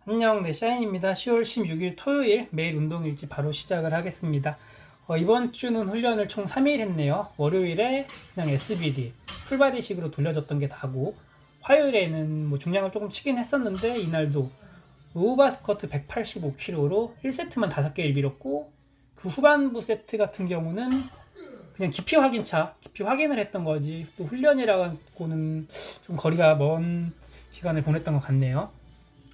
안녕, 네, 샤인입니다. 10월 16일 토요일 매일 운동일지 바로 시작을 하겠습니다. 이번 주는 훈련을 총 3일 했네요. 월요일에 그냥 SBD, 풀바디식으로 돌려줬던 게 다고, 화요일에는 뭐 중량을 조금 치긴 했었는데, 이날도 로우바 스쿼트 185kg로 1세트만 5개를 밀었고, 그 후반부 세트 같은 경우는 그냥 깊이 확인을 했던 거지, 또 훈련이라고는 좀 거리가 먼 시간을 보냈던 것 같네요.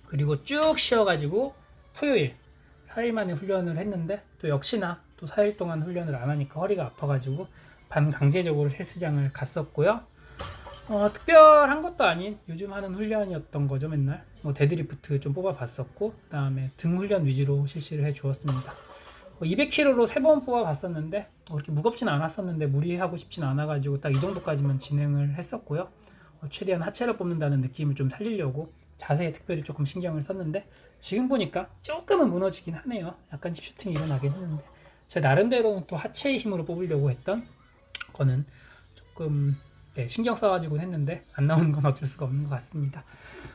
그리고 쭉 쉬어가지고 토요일 4일 만에 훈련을 했는데 또 역시나 또 4일 동안 훈련을 안 하니까 허리가 아파가지고 반강제적으로 헬스장을 갔었고요. 특별한 것도 아닌 요즘 하는 훈련이었던 거죠. 맨날 뭐 데드리프트 좀 뽑아봤었고, 그 다음에 등 훈련 위주로 실시를 해주었습니다. 200kg로 3번 뽑아봤었는데 그렇게 무겁진 않았었는데 무리하고 싶진 않아가지고 딱 이 정도까지만 진행을 했었고요. 최대한 하체를 뽑는다는 느낌을 좀 살리려고 자세에 특별히 조금 신경을 썼는데, 지금 보니까 조금은 무너지긴 하네요. 약간 힙슈팅이 일어나긴 했는데 제 나름대로는 또 하체의 힘으로 뽑으려고 했던 거는 조금 신경 써가지고 했는데 안 나오는 건 어쩔 수가 없는 것 같습니다.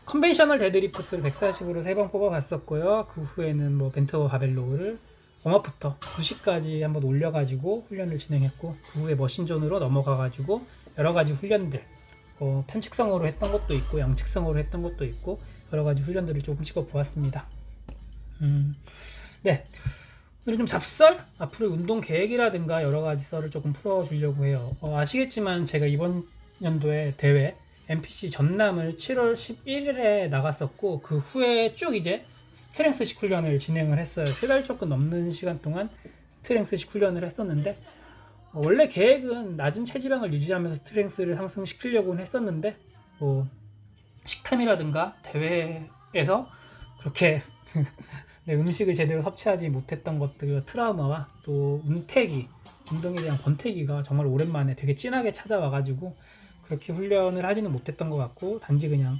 컨벤셔널 데드리프트를 140으로 3번 뽑아봤었고요. 그 후에는 뭐 벤트와 바벨로우를 웜업부터 90까지 한번 올려가지고 훈련을 진행했고, 그 후에 머신존으로 넘어가가지고 여러가지 훈련들, 편측성으로 했던 것도 있고 양측성으로 했던 것도 있고 여러가지 훈련들을 조금 찍어 보았습니다. 네, 오늘 좀 잡설, 앞으로 운동 계획이라든가 여러가지 썰을 조금 풀어주려고 해요. 아시겠지만 제가 이번 연도에 대회 NPC 전남을 7월 11일에 나갔었고, 그 후에 쭉 이제 스트렝스식 훈련을 진행을 했어요. 3달 조금 넘는 시간 동안 스트렝스식 훈련을 했었는데, 원래 계획은 낮은 체지방을 유지하면서 스트렝스를 상승시키려고는 했었는데, 뭐 식탐이라든가 대회에서 그렇게 네, 음식을 제대로 섭취하지 못했던 것들, 트라우마와 또 운동에 대한 권태기가 정말 오랜만에 되게 진하게 찾아와가지고 그렇게 훈련을 하지는 못했던 것 같고, 단지 그냥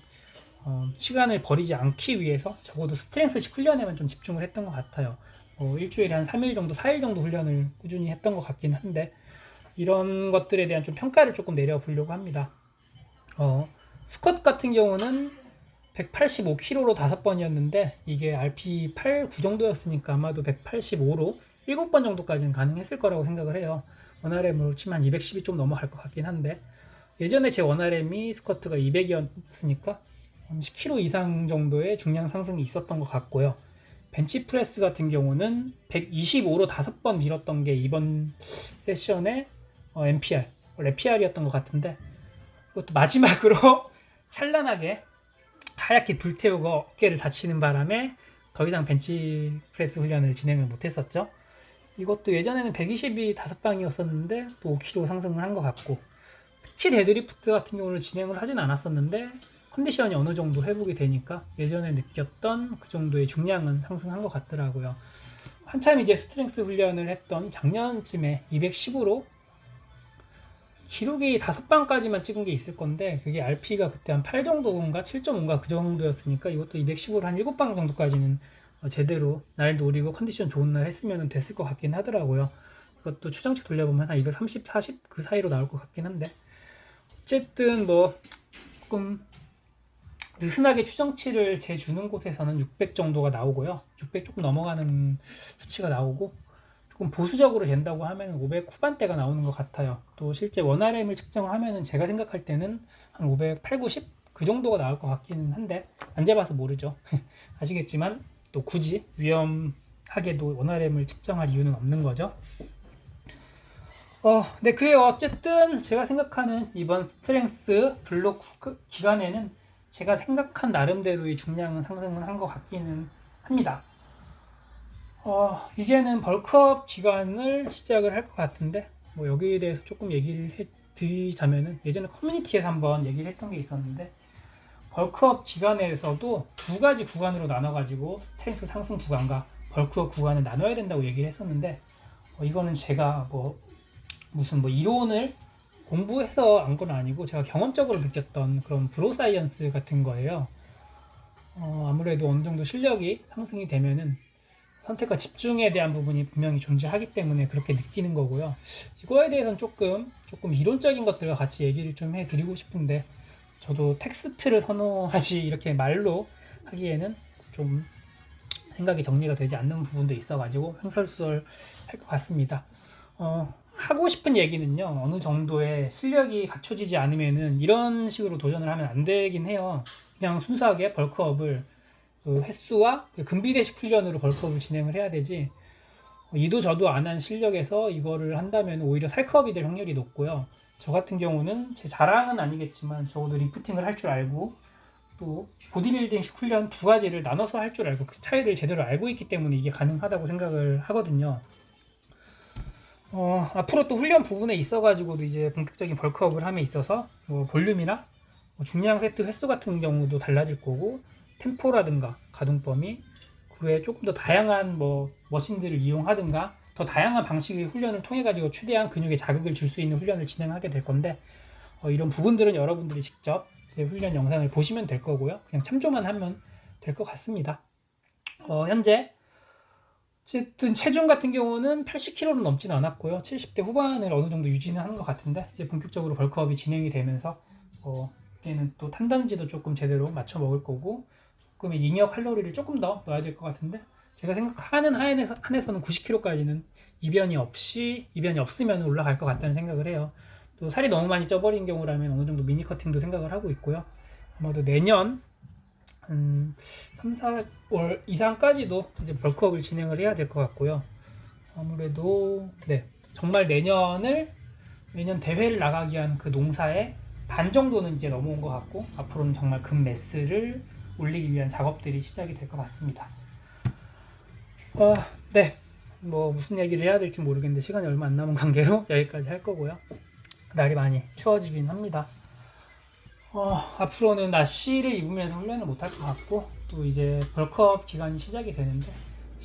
시간을 버리지 않기 위해서 적어도 스트렝스식 훈련에만 좀 집중을 했던 것 같아요. 일주일에 한 3일 정도, 4일 정도 훈련을 꾸준히 했던 것 같긴 한데, 이런 것들에 대한 좀 평가를 조금 내려보려고 합니다. 스쿼트 같은 경우는 185kg로 5번이었는데 이게 RP 8, 9 정도였으니까 아마도 185로 7번 정도까지는 가능했을 거라고 생각을 해요. 원RM으로 치면 한 210이 좀 넘어갈 것 같긴 한데, 예전에 제 원RM이 스쿼트가 200이었으니까 10kg 이상 정도의 중량 상승이 있었던 것 같고요. 벤치프레스 같은 경우는 125로 5번 밀었던 게 이번 세션의 MPR, 원래 PR이었던 것 같은데, 이것도 마지막으로 찬란하게 하얗게 불태우고 어깨를 다치는 바람에 더 이상 벤치프레스 훈련을 진행을 못했었죠. 이것도 예전에는 120이 5방이었었는데 또 5kg 상승을 한 것 같고, 특히 데드리프트 같은 경우는 진행을 하진 않았었는데 컨디션이 어느 정도 회복이 되니까 예전에 느꼈던 그 정도의 중량은 상승한 것 같더라고요. 한참 이제 스트렝스 훈련을 했던 작년쯤에 210으로 기록이 5방까지만 찍은 게 있을 건데, 그게 RP가 그때 한 8 정도인가 7.5인가 그 정도였으니까 이것도 210으로 한 7방 정도까지는 제대로 날 노리고 컨디션 좋은 날 했으면 됐을 것 같긴 하더라고요. 이것도 추정치 돌려보면 한 230, 40 그 사이로 나올 것 같긴 한데, 어쨌든 뭐 조금 느슨하게 추정치를 재주는 곳에서는 600 정도가 나오고요. 600 조금 넘어가는 수치가 나오고, 조금 보수적으로 된다고 하면 500 후반대가 나오는 것 같아요. 또 실제 원RM을 측정하면은 제가 생각할 때는 한 508, 90 그 정도가 나올 것 같기는 한데 안 재봐서 모르죠. 아시겠지만 또 굳이 위험하게도 원RM을 측정할 이유는 없는 거죠. 네, 그래요. 어쨌든 제가 생각하는 이번 스트렝스 블록 기간에는 제가 생각한 나름대로의 중량은 상승은 한 것 같기는 합니다. 이제는 벌크업 기간을 시작을 할 것 같은데, 뭐 여기에 대해서 조금 얘기를 해드리자면은, 예전에 커뮤니티에서 한번 얘기를 했던 게 있었는데, 벌크업 기간에서도 두 가지 구간으로 나눠가지고 스트렝스 상승 구간과 벌크업 구간을 나눠야 된다고 얘기를 했었는데, 이거는 제가 무슨 이론을 공부해서 안 건 아니고 제가 경험적으로 느꼈던 그런 브로사이언스 같은 거예요. 아무래도 어느 정도 실력이 상승이 되면은 선택과 집중에 대한 부분이 분명히 존재하기 때문에 그렇게 느끼는 거고요. 이거에 대해서는 조금 이론적인 것들과 같이 얘기를 좀 해드리고 싶은데, 저도 텍스트를 선호하지 이렇게 말로 하기에는 좀 생각이 정리가 되지 않는 부분도 있어가지고 횡설수설 할 것 같습니다. 하고 싶은 얘기는요, 어느 정도의 실력이 갖춰지지 않으면은 이런 식으로 도전을 하면 안 되긴 해요. 그냥 순수하게 벌크업을 그 횟수와 그 금비대식 훈련으로 벌크업을 진행을 해야 되지, 이도 저도 안 한 실력에서 이거를 한다면 오히려 살크업이 될 확률이 높고요. 저 같은 경우는 제 자랑은 아니겠지만 적어도 리프팅을 할 줄 알고 또 보디빌딩식 훈련 두 가지를 나눠서 할 줄 알고 그 차이를 제대로 알고 있기 때문에 이게 가능하다고 생각을 하거든요. 앞으로 또 훈련 부분에 있어가지고도 이제 본격적인 벌크업을 함에 있어서 뭐 볼륨이나 뭐 중량 세트 횟수 같은 경우도 달라질 거고, 템포라든가 가동 범위, 그 외에 조금 더 다양한 뭐 머신들을 이용하든가 더 다양한 방식의 훈련을 통해 가지고 최대한 근육에 자극을 줄 수 있는 훈련을 진행하게 될 건데, 이런 부분들은 여러분들이 직접 제 훈련 영상을 보시면 될 거고요. 그냥 참조만 하면 될 것 같습니다. 현재 어쨌든 체중 같은 경우는 80kg는 넘지는 않았고요. 70대 후반을 어느 정도 유지는 하는 것 같은데, 이제 본격적으로 벌크업이 진행이 되면서 얘는 또 탄단지도 조금 제대로 맞춰 먹을 거고, 조금 잉여 칼로리를 조금 더 넣어야 될 것 같은데, 제가 생각하는 한에서는 90kg까지는 이변이 없으면 올라갈 것 같다는 생각을 해요. 또 살이 너무 많이 쪄버린 경우라면 어느 정도 미니 커팅도 생각을 하고 있고요. 아마도 내년 한 3, 4월 이상까지도 이제 벌크업을 진행을 해야 될 것 같고요. 아무래도 네, 정말 내년 대회를 나가기 위한 그 농사의 반 정도는 이제 넘어온 것 같고, 앞으로는 정말 금 매스를 올리기 위한 작업들이 시작이 될 것 같습니다. 네, 뭐 무슨 얘기를 해야 될지 모르겠는데 시간이 얼마 안 남은 관계로 여기까지 할 거고요. 날이 많이 추워지긴 합니다. 앞으로는 나시를 입으면서 훈련을 못 할 것 같고, 또 이제 벌크업 기간이 시작이 되는데,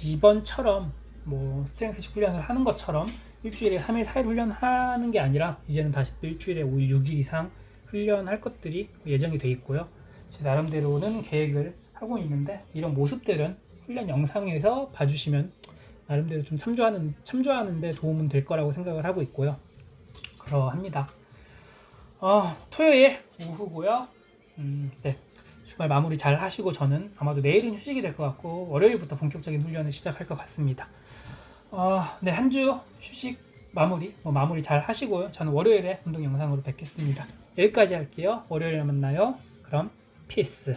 이번처럼 뭐 스트렝스 훈련을 하는 것처럼 일주일에 3일 4일 훈련하는 게 아니라 이제는 다시 또 일주일에 5일 6일 이상 훈련할 것들이 예정이 돼 있고요. 제 나름대로는 계획을 하고 있는데, 이런 모습들은 훈련 영상에서 봐주시면 나름대로 좀 참조하는데 도움은 될 거라고 생각을 하고 있고요. 그러합니다. 토요일 오후고요. 네, 주말 마무리 잘 하시고, 저는 아마도 내일은 휴식이 될 것 같고 월요일부터 본격적인 훈련을 시작할 것 같습니다. 네, 한 주 휴식 마무리 잘 하시고요. 저는 월요일에 운동 영상으로 뵙겠습니다. 여기까지 할게요. 월요일에 만나요. 그럼 피스.